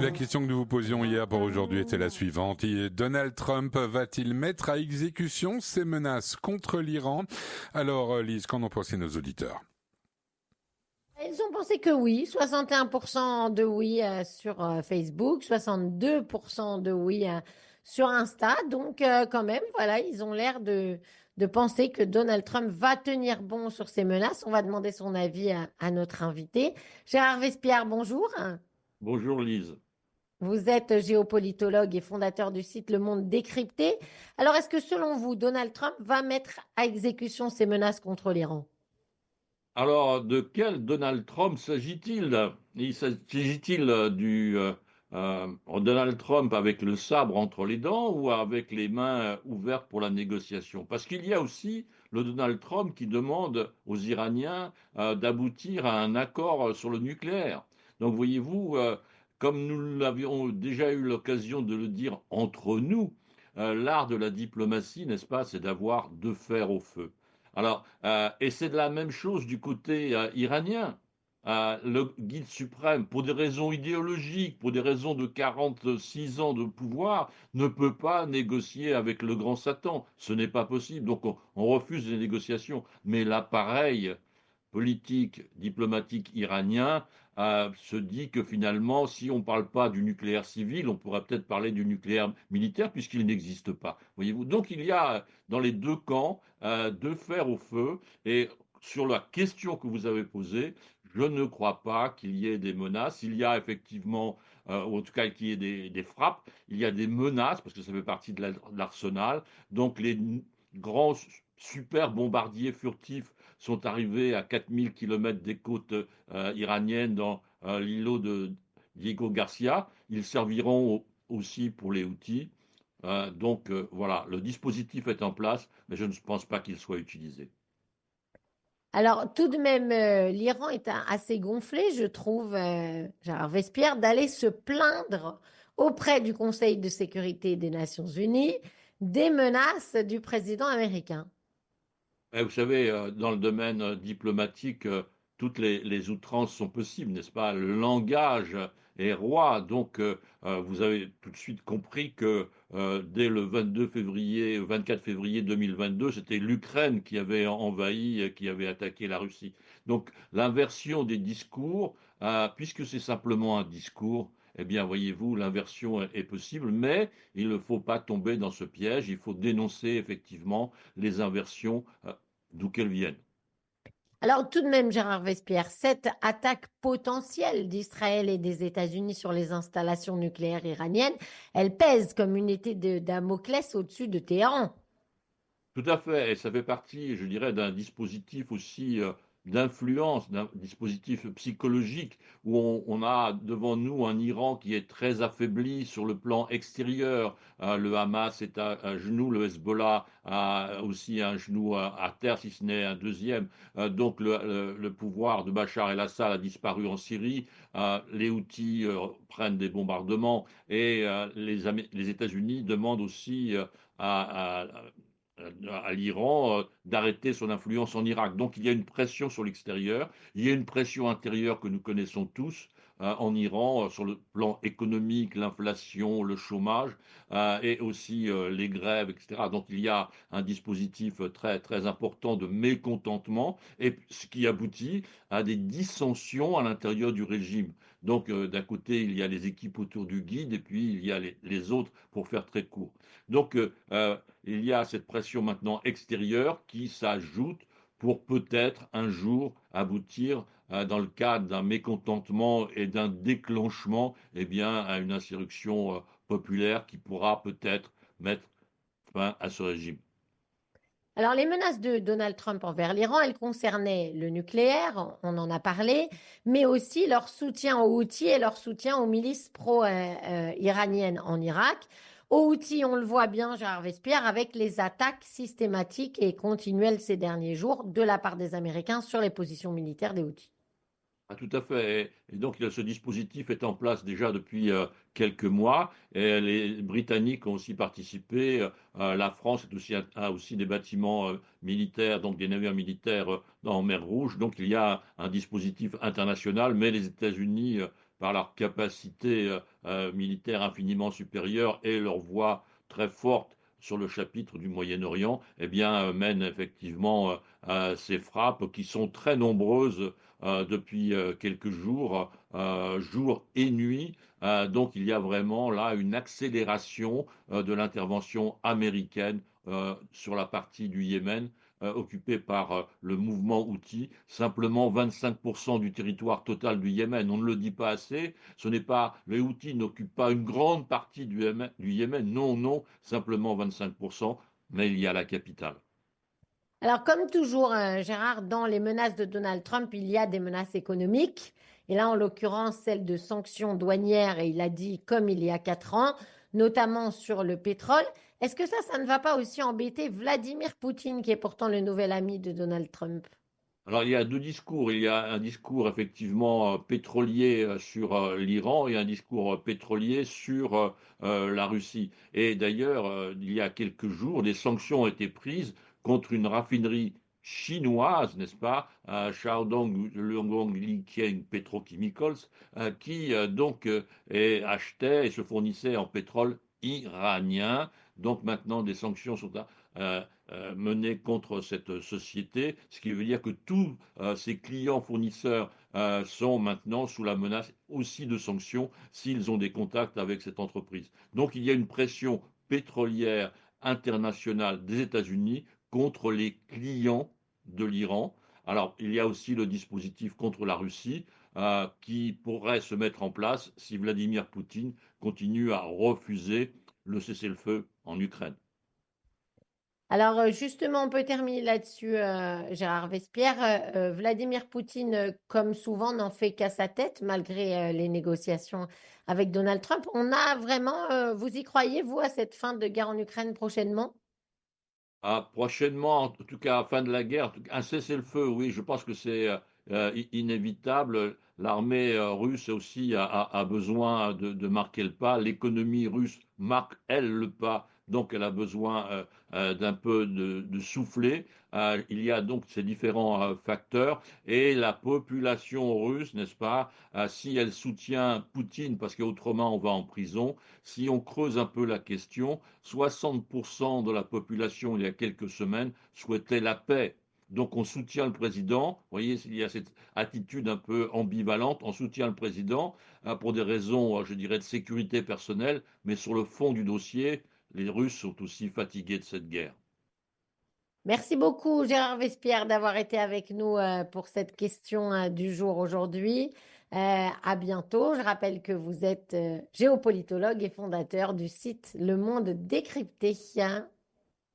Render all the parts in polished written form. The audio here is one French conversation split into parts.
la question que nous vous posions hier pour aujourd'hui était la suivante. Donald Trump va-t-il mettre à exécution ses menaces contre l'Iran? Alors, Lise, qu'en ont pensé nos auditeurs? Ils ont pensé que oui, 61% de oui sur Facebook, 62% de oui sur Insta. Donc quand même, voilà, ils ont l'air de penser que Donald Trump va tenir bon sur ces menaces. On va demander son avis à notre invité. Gérard Vespierre, bonjour. Bonjour Lise. Vous êtes géopolitologue et fondateur du site Le Monde Décrypté. Alors, est-ce que selon vous, Donald Trump va mettre à exécution ces menaces contre l'Iran? Alors, de quel Donald Trump s'agit-il? S'agit-il du Donald Trump avec le sabre entre les dents ou avec les mains ouvertes pour la négociation? Parce qu'il y a aussi le Donald Trump qui demande aux Iraniens d'aboutir à un accord sur le nucléaire. Donc, voyez-vous, comme nous l'avions déjà eu l'occasion de le dire entre nous, l'art de la diplomatie, n'est-ce pas, c'est d'avoir deux fers au feu. Alors, et c'est de la même chose du côté iranien. Le guide suprême, pour des raisons idéologiques, pour des raisons de 46 ans de pouvoir, ne peut pas négocier avec le grand Satan. Ce n'est pas possible. Donc, on refuse les négociations. Mais l'appareil politique, diplomatique iranien se dit que finalement, si on ne parle pas du nucléaire civil, on pourrait peut-être parler du nucléaire militaire puisqu'il n'existe pas. Voyez-vous. Donc il y a dans les deux camps deux fers au feu. Et sur la question que vous avez posée, je ne crois pas qu'il y ait des menaces. Il y a effectivement, ou en tout cas qu'il y ait des frappes, il y a des menaces parce que ça fait partie de l'arsenal. Donc les grands super bombardiers furtifs sont arrivés à 4000 km des côtes iraniennes dans l'îlot de Diego Garcia. Ils serviront aussi pour les Houthis. Donc voilà, le dispositif est en place, mais je ne pense pas qu'il soit utilisé. Alors, tout de même, l'Iran est assez gonflé, je trouve, Gérard Vespierre, d'aller se plaindre auprès du Conseil de sécurité des Nations Unies des menaces du président américain. Et vous savez, dans le domaine diplomatique, toutes les outrances sont possibles, n'est-ce pas? Le langage est roi, donc vous avez tout de suite compris que dès le 22 février, 24 février 2022, c'était l'Ukraine qui avait envahi, qui avait attaqué la Russie. Donc l'inversion des discours, puisque c'est simplement un discours, eh bien, voyez-vous, l'inversion est possible, mais il ne faut pas tomber dans ce piège. Il faut dénoncer effectivement les inversions d'où qu'elles viennent. Alors, tout de même, Gérard Vespierre, cette attaque potentielle d'Israël et des États-Unis sur les installations nucléaires iraniennes, elle pèse comme une épée de Damoclès au-dessus de Téhéran. Tout à fait, et ça fait partie, je dirais, d'un dispositif aussi d'influence, d'un dispositif psychologique où on a devant nous un Iran qui est très affaibli sur le plan extérieur. Le Hamas est à genoux, le Hezbollah a aussi un genou à terre, si ce n'est un deuxième. Donc le pouvoir de Bachar el-Assad a disparu en Syrie. Les Houthis prennent des bombardements et les États-Unis demandent aussi à à l'Iran d'arrêter son influence en Irak. Donc il y a une pression sur l'extérieur, il y a une pression intérieure que nous connaissons tous en Iran sur le plan économique, l'inflation, le chômage et aussi les grèves, etc. Donc il y a un dispositif très très important de mécontentement et ce qui aboutit à des dissensions à l'intérieur du régime. Donc d'un côté il y a les équipes autour du guide et puis il y a les autres pour faire très court. Donc il y a cette pression maintenant extérieure qui s'ajoute pour peut-être un jour aboutir, dans le cadre d'un mécontentement et d'un déclenchement, eh bien, à une insurrection populaire qui pourra peut-être mettre fin à ce régime. Alors, les menaces de Donald Trump envers l'Iran, elles concernaient le nucléaire, on en a parlé, mais aussi leur soutien aux Houthis et leur soutien aux milices pro-iraniennes en Irak. Aux Houthis, on le voit bien, Gérard Vespierre, avec les attaques systématiques et continuelles ces derniers jours de la part des Américains sur les positions militaires des Houthis. Ah, tout à fait. Et donc, ce dispositif est en place déjà depuis quelques mois. Et les Britanniques ont aussi participé. La France a aussi des bâtiments militaires, donc des navires militaires en mer Rouge. Donc, il y a un dispositif international, mais les États-Unis par leur capacité militaire infiniment supérieure et leur voix très forte sur le chapitre du Moyen-Orient, eh bien, mènent effectivement à ces frappes qui sont très nombreuses depuis quelques jours, jour et nuit. Donc il y a vraiment là une accélération de l'intervention américaine sur la partie du Yémen occupée par le mouvement Houthi, simplement 25% du territoire total du Yémen. On ne le dit pas assez. Ce n'est pas les Houthis n'occupent pas une grande partie du Yémen. Non, non, simplement 25%. Mais il y a la capitale. Alors, comme toujours, Gérard, dans les menaces de Donald Trump, il y a des menaces économiques. Et là, en l'occurrence, celle de sanctions douanières, et il a dit comme il y a 4 ans, notamment sur le pétrole. Est-ce que ça ne va pas aussi embêter Vladimir Poutine, qui est pourtant le nouvel ami de Donald Trump? Alors, il y a deux discours. Il y a un discours effectivement pétrolier sur l'Iran et un discours pétrolier sur la Russie. Et d'ailleurs, il y a quelques jours, des sanctions ont été prises contre une raffinerie chinoise, n'est-ce pas, Shandong Liqiang Petrochemicals, qui achetait et se fournissait en pétrole iranien. Donc maintenant, des sanctions sont euh, menée contre cette société, ce qui veut dire que tous ces clients fournisseurs sont maintenant sous la menace aussi de sanctions s'ils ont des contacts avec cette entreprise. Donc il y a une pression pétrolière internationale des États-Unis contre les clients de l'Iran. Alors il y a aussi le dispositif contre la Russie qui pourrait se mettre en place si Vladimir Poutine continue à refuser le cessez-le-feu en Ukraine. Alors justement, on peut terminer là-dessus, Gérard Vespierre. Vladimir Poutine, comme souvent, n'en fait qu'à sa tête, malgré les négociations avec Donald Trump. On a vraiment, vous y croyez, vous, à cette fin de guerre en Ukraine prochainement? Ah, prochainement, en tout cas, fin de la guerre, un cessez-le-feu, oui, je pense que c'est inévitable. L'armée russe aussi a besoin de marquer le pas. L'économie russe marque, elle, le pas, donc elle a besoin d'un peu de souffler. Il y a donc ces différents facteurs. Et la population russe, n'est-ce pas, si elle soutient Poutine, parce qu'autrement on va en prison, si on creuse un peu la question, 60% de la population, il y a quelques semaines, souhaitait la paix. Donc on soutient le président. Vous voyez, il y a cette attitude un peu ambivalente. On soutient le président pour des raisons, je dirais, de sécurité personnelle, mais sur le fond du dossier, les Russes sont aussi fatigués de cette guerre. Merci beaucoup, Gérard Vespierre, d'avoir été avec nous pour cette question du jour aujourd'hui. À bientôt. Je rappelle que vous êtes géopolitologue et fondateur du site Le Monde Décrypté.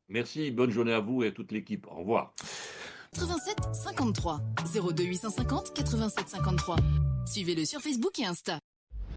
Merci, bonne journée à vous et à toute l'équipe. Au revoir. 87 53 02 850 87 53. Suivez-le sur Facebook et Insta.